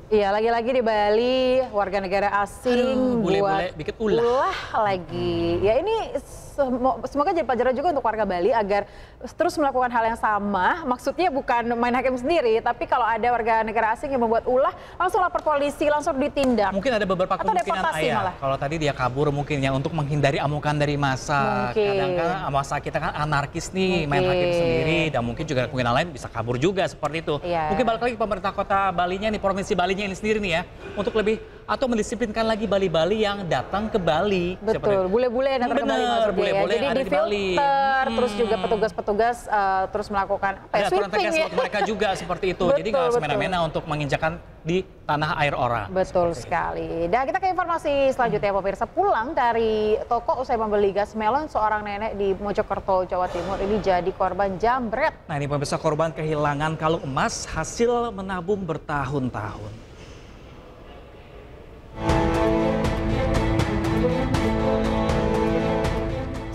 Iya, lagi-lagi di Bali, warga negara asing Bule-bule buat bikin ulah. lagi. Ya ini semoga jadi pelajaran juga untuk warga Bali agar terus melakukan hal yang sama. Maksudnya bukan main hakim sendiri, tapi kalau ada warga negara asing yang membuat ulah, langsung lapor polisi, langsung ditindak. Mungkin ada beberapa Atau kemungkinan deportasi Ayah. malah. Kalau tadi dia kabur mungkin ya untuk menghindari amukan dari massa. Mungkin. Kadang kan massa kita kan anarkis nih, main hakim sendiri dan mungkin juga kemungkinan lain bisa kabur juga seperti itu. Iya. Mungkin balik lagi ke pemerintah kota Balinya nih, provinsi Balinya ini sendiri nih ya, untuk lebih atau mendisiplinkan lagi Bali-Bali yang datang ke Bali. Betul, bule-bule yang datang ke Bali maksudnya ya. Bule-bule Jadi yang ada di Bali. difilter, terus juga petugas-petugas terus melakukan Ada aturan sweeping tegas ya. buat mereka juga seperti itu. Jadi nggak Betul, semena-mena untuk menginjakan di tanah air orang. Betul sekali. Dan kita ke informasi selanjutnya pemirsa. Pulang dari toko usai membeli gas melon, seorang nenek di Mojokerto, Jawa Timur ini jadi korban jambret. Nah ini pemirsa, korban kehilangan kalung emas hasil menabung bertahun-tahun.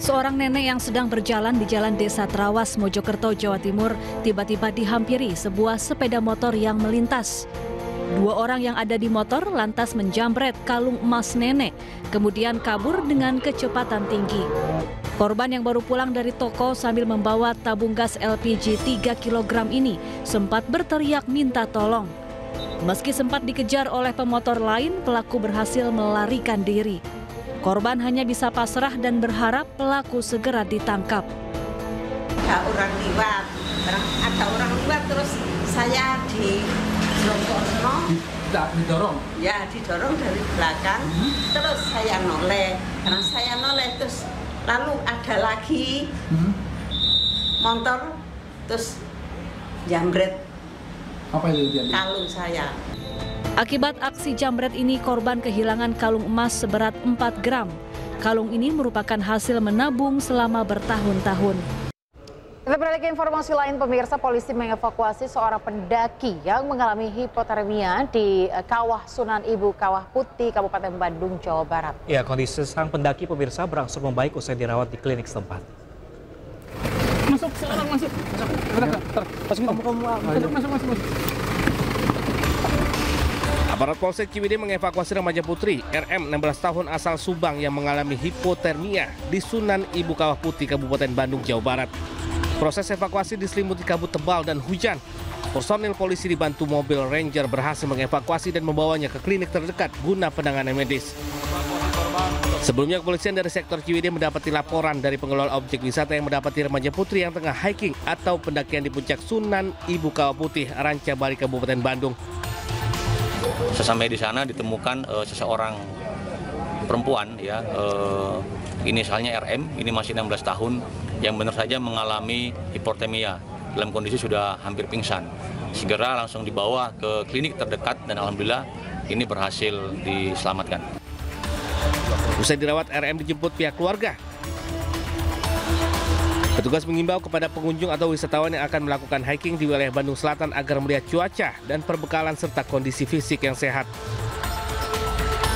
Seorang nenek yang sedang berjalan di Jalan Desa Trawas, Mojokerto, Jawa Timur, tiba-tiba dihampiri sebuah sepeda motor yang melintas. Dua orang yang ada di motor lantas menjambret kalung emas nenek, kemudian kabur dengan kecepatan tinggi. Korban yang baru pulang dari toko sambil membawa tabung gas LPG 3 kg ini sempat berteriak minta tolong. Meski sempat dikejar oleh pemotor lain, pelaku berhasil melarikan diri. Korban hanya bisa pasrah dan berharap pelaku segera ditangkap. Ada orang lewat terus saya didorong dari belakang, terus saya noleh. Karena saya noleh terus lalu ada lagi motor terus jambret kalung saya. Akibat aksi jambret ini, korban kehilangan kalung emas seberat 4 gram. Kalung ini merupakan hasil menabung selama bertahun-tahun. Kita beralih ke informasi lain pemirsa, polisi mengevakuasi seorang pendaki yang mengalami hipotermia di Kawah Sunan Ibu Kawah Putih, Kabupaten Bandung, Jawa Barat. Ya, kondisi sang pendaki pemirsa berangsur membaik usai dirawat di klinik setempat. Masuk. Aparat Polsek Ciwidey mengevakuasi remaja putri RM 16 tahun asal Subang yang mengalami hipotermia di Sunan Ibu Kawah Putih, Kabupaten Bandung, Jawa Barat. Proses evakuasi diselimuti kabut tebal dan hujan. Personil polisi dibantu mobil Ranger berhasil mengevakuasi dan membawanya ke klinik terdekat guna penanganan medis. Sebelumnya, kepolisian dari sektor Ciwidey mendapati laporan dari pengelola objek wisata yang mendapati remaja putri yang tengah hiking atau pendakian di puncak Sunan Ibu Kawah Putih, Ranca Bali, Kabupaten Bandung. Sesampai di sana ditemukan seseorang perempuan ya, inisialnya RM, ini masih 16 tahun, yang benar saja mengalami hipotermia dalam kondisi sudah hampir pingsan. Segera langsung dibawa ke klinik terdekat dan alhamdulillah ini berhasil diselamatkan. Usai dirawat, RM dijemput pihak keluarga. Petugas mengimbau kepada pengunjung atau wisatawan yang akan melakukan hiking di wilayah Bandung Selatan agar melihat cuaca dan perbekalan serta kondisi fisik yang sehat.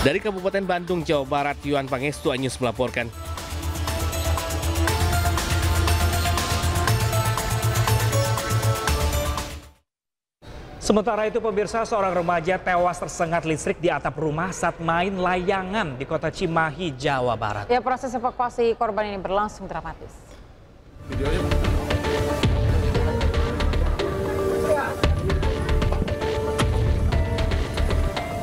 Dari Kabupaten Bandung, Jawa Barat, Yuan Pangestu Anyus melaporkan. Sementara itu pemirsa, seorang remaja tewas tersengat listrik di atap rumah saat main layangan di kota Cimahi, Jawa Barat. Ya, proses evakuasi korban ini berlangsung dramatis.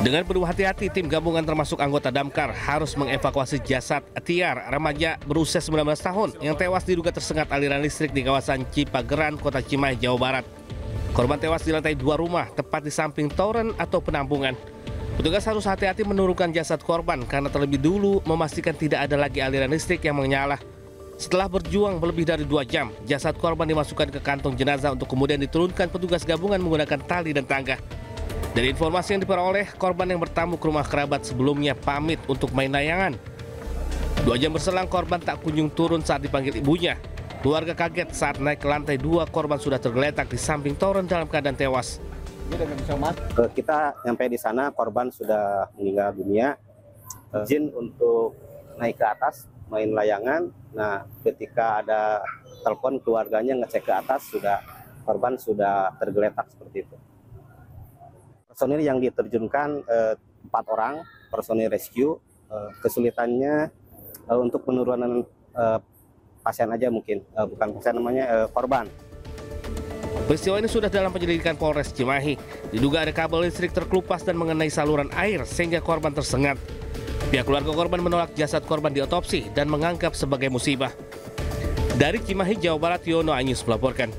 Dengan penuh hati-hati, tim gabungan termasuk anggota Damkar harus mengevakuasi jasad Tiar, remaja berusia 19 tahun yang tewas diduga tersengat aliran listrik di kawasan Cipageran, kota Cimahi, Jawa Barat. Korban tewas di lantai 2 rumah, tepat di samping toren atau penampungan. Petugas harus hati-hati menurunkan jasad korban karena terlebih dulu memastikan tidak ada lagi aliran listrik yang menyala. Setelah berjuang lebih dari 2 jam, jasad korban dimasukkan ke kantong jenazah untuk kemudian diturunkan petugas gabungan menggunakan tali dan tangga. Dari informasi yang diperoleh, korban yang bertamu ke rumah kerabat sebelumnya pamit untuk main layangan. 2 jam berselang, korban tak kunjung turun saat dipanggil ibunya. Keluarga kaget saat naik ke lantai 2, korban sudah tergeletak di samping toren dalam keadaan tewas. Kita sampai di sana, korban sudah meninggal dunia. Izin untuk naik ke atas, main layangan. Nah, ketika ada telepon keluarganya ngecek ke atas, korban sudah tergeletak seperti itu. Personil yang diterjunkan 4 orang personil rescue. Kesulitannya untuk penurunan pasien aja mungkin, bukan pasien namanya korban. Peristiwa ini sudah dalam penyelidikan Polres Cimahi. Diduga ada kabel listrik terkelupas dan mengenai saluran air sehingga korban tersengat. Pihak keluarga korban menolak jasad korban diotopsi dan menganggap sebagai musibah. Dari Cimahi, Jawa Barat, Yono Anyus melaporkan.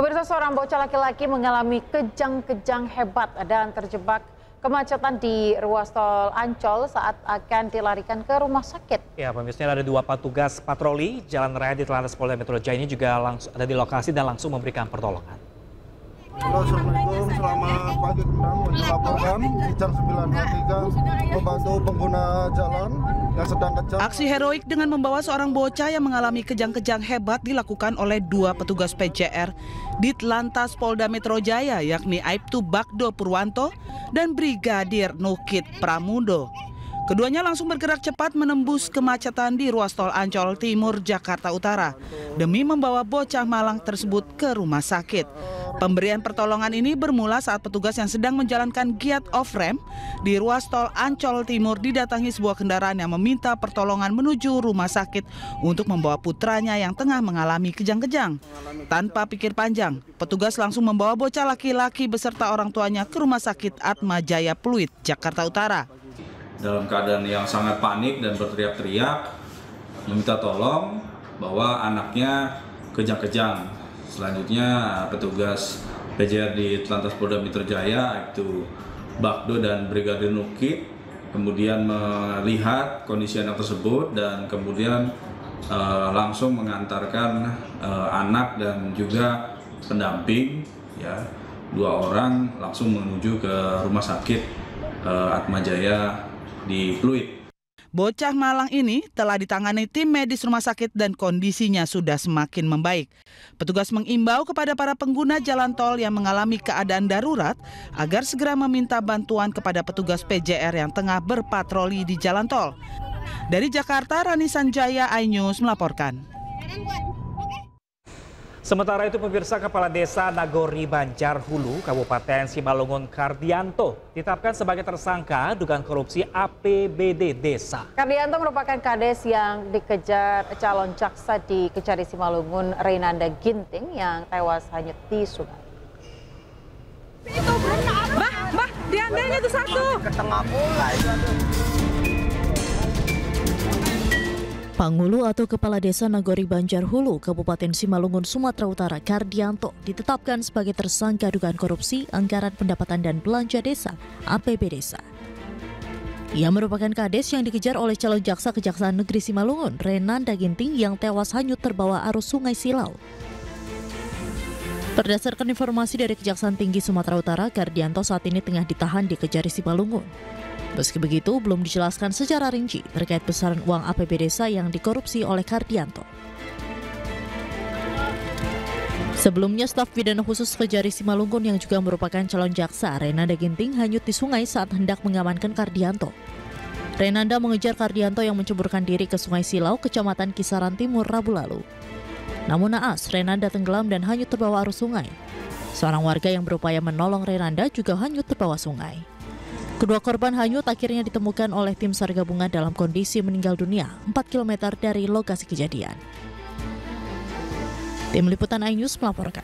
Pemirsa, seorang bocah laki-laki mengalami kejang-kejang hebat dan terjebak kemacetan di ruas tol Ancol saat akan dilarikan ke rumah sakit. Ya, pemirsa, ada 2 petugas patroli Jalan Raya di Telantas Polda Metro Jaya ini juga langsung ada di lokasi dan langsung memberikan pertolongan. Halo, Assalamualaikum, selamat pagi. Melaporkan di jam 9.03 membantu pengguna jalan yang sedang kejang. Aksi heroik dengan membawa seorang bocah yang mengalami kejang-kejang hebat dilakukan oleh 2 petugas PJR di Telantas Polda Metro Jaya, yakni Aibtu Bagdo Purwanto dan Brigadir Nukit Pramudo. Keduanya langsung bergerak cepat menembus kemacetan di ruas tol Ancol Timur, Jakarta Utara demi membawa bocah malang tersebut ke rumah sakit. Pemberian pertolongan ini bermula saat petugas yang sedang menjalankan giat off-ramp di ruas tol Ancol Timur didatangi sebuah kendaraan yang meminta pertolongan menuju rumah sakit untuk membawa putranya yang tengah mengalami kejang-kejang. Tanpa pikir panjang, petugas langsung membawa bocah laki-laki beserta orang tuanya ke Rumah Sakit Atma Jaya Pluit, Jakarta Utara. Dalam keadaan yang sangat panik dan berteriak-teriak, meminta tolong bahwa anaknya kejang-kejang. Selanjutnya petugas PJR di Telantas Polda Metro Jaya, yaitu Bagdo dan Brigadir Nukit, kemudian melihat kondisi anak tersebut dan kemudian langsung mengantarkan anak dan juga pendamping, ya, 2 orang langsung menuju ke Rumah Sakit Atma Jaya di Pluit. Bocah malang ini telah ditangani tim medis rumah sakit dan kondisinya sudah semakin membaik. Petugas mengimbau kepada para pengguna jalan tol yang mengalami keadaan darurat agar segera meminta bantuan kepada petugas PJR yang tengah berpatroli di jalan tol. Dari Jakarta, Rani Sanjaya, iNews melaporkan. Sementara itu, pemirsa, Kepala Desa Nagori Banjar Hulu, Kabupaten Simalungun Kardianto ditetapkan sebagai tersangka dugaan korupsi APBD Desa. Kardianto merupakan kades yang dikejar calon jaksa di Kejari Simalungun, Renanda Ginting, yang tewas hanyut di sungai. Itu Mbah, diambilnya itu 1. Ketengah pula itu. Panghulu atau Kepala Desa Nagori Banjar Hulu, Kabupaten Simalungun, Sumatera Utara, Kardianto ditetapkan sebagai tersangka dugaan korupsi anggaran pendapatan dan belanja desa (APB Desa). Ia merupakan kades yang dikejar oleh calon jaksa Kejaksaan Negeri Simalungun, Renanda Ginting, yang tewas hanyut terbawa arus Sungai Silau. Berdasarkan informasi dari Kejaksaan Tinggi Sumatera Utara, Kardianto saat ini tengah ditahan di Kejari Simalungun. Meski begitu, belum dijelaskan secara rinci terkait besaran uang APB Desa yang dikorupsi oleh Kardianto. Sebelumnya, staf pidana khusus Kejari Simalungun yang juga merupakan calon jaksa, Renanda Ginting, hanyut di sungai saat hendak mengamankan Kardianto. Renanda mengejar Kardianto yang menceburkan diri ke Sungai Silau, Kecamatan Kisaran Timur, Rabu lalu. Namun naas, Renanda tenggelam dan hanyut terbawa arus sungai. Seorang warga yang berupaya menolong Renanda juga hanyut terbawa sungai. Kedua korban hanyut akhirnya ditemukan oleh tim SAR gabungan dalam kondisi meninggal dunia 4 km dari lokasi kejadian. Tim Liputan iNews melaporkan.